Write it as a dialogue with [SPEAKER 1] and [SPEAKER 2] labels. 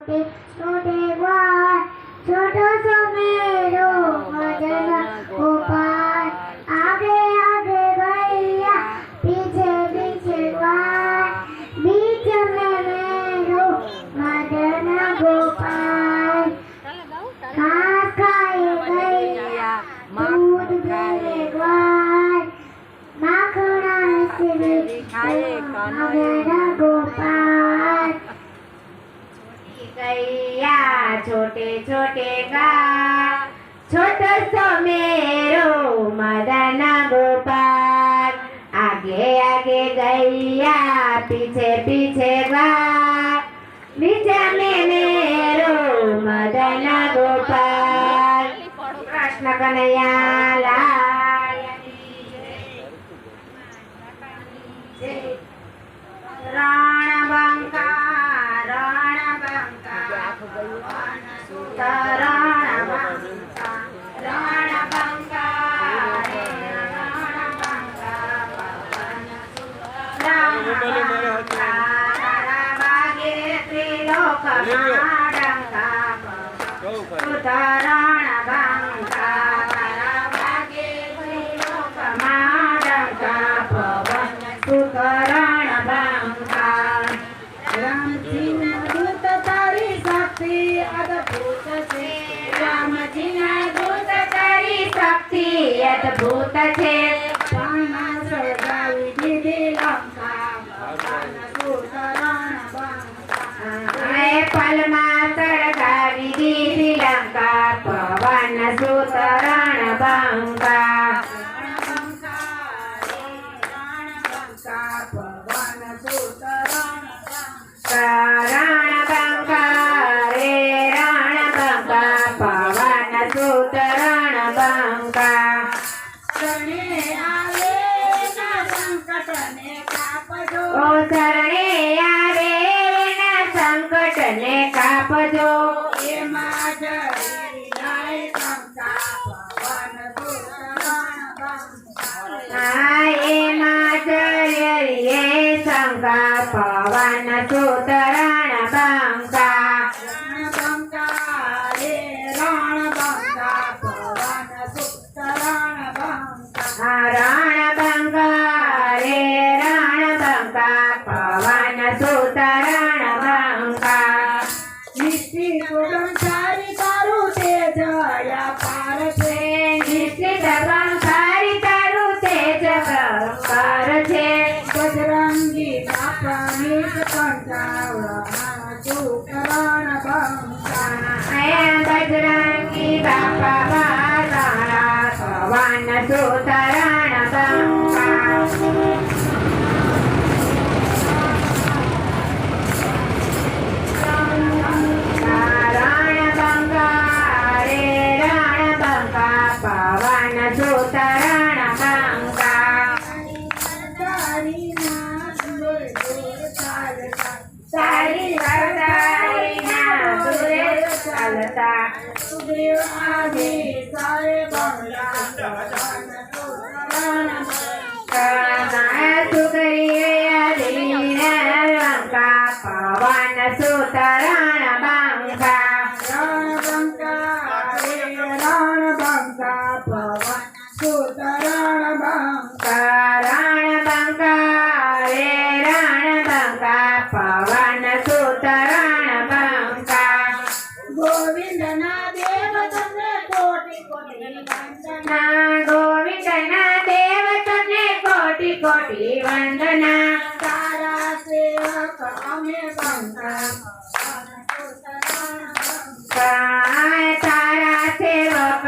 [SPEAKER 1] छोटे ग्वाल छोटो सो मेरो मदन गोपाल आगे आगे भैया पीछे पीछे ग्वाल बीच में मेरो मदन गोपाल घास खाए गैया दूध पिए ग्वाल माखना मिश्री खाए मदन गोपाल गैया छोटे छोटे गाय छोटो सो मेरो मदन गोपाल आगे आगे गैया पीछे पीछे गाय बीच में मेरो मदन गोपाल कृष्ण कन्हैया लाल रणबंका अद्भुत छे पलमा सळगावी दीधी लंका पवन सुत रणबंका रणबंका रे रणबंका पवन सुत रणबंका ओ शरणे आवे ना संकट ने कापजो शंका पवन सुत रणबंका रणबंका रे रणबंका पवन सुत रणबंका निश्चित संसारी तारू तेज अपार छे निश्चित संसारी तारू तेज अपार छे बजरंगी बापा नित कंठावळा सुत रणबंका बजरंगी बापा बाळा पवन सुत रणबंका रणबंका रे रणबंका पवन सुत रणबंका सारी चालता सुग्रीव आगे सारे बंगला लंका पवन सुत रणबंका रणबंका पवन सुत रणबंका रणबंका रे रणबंका पवन सुत रणबंका गोविंद ना देव तने कोटि कोटि वंदना गोविंद ना देव तने कोटि कोटि वंदना तारा सेवक अमे बंका तारा सेवक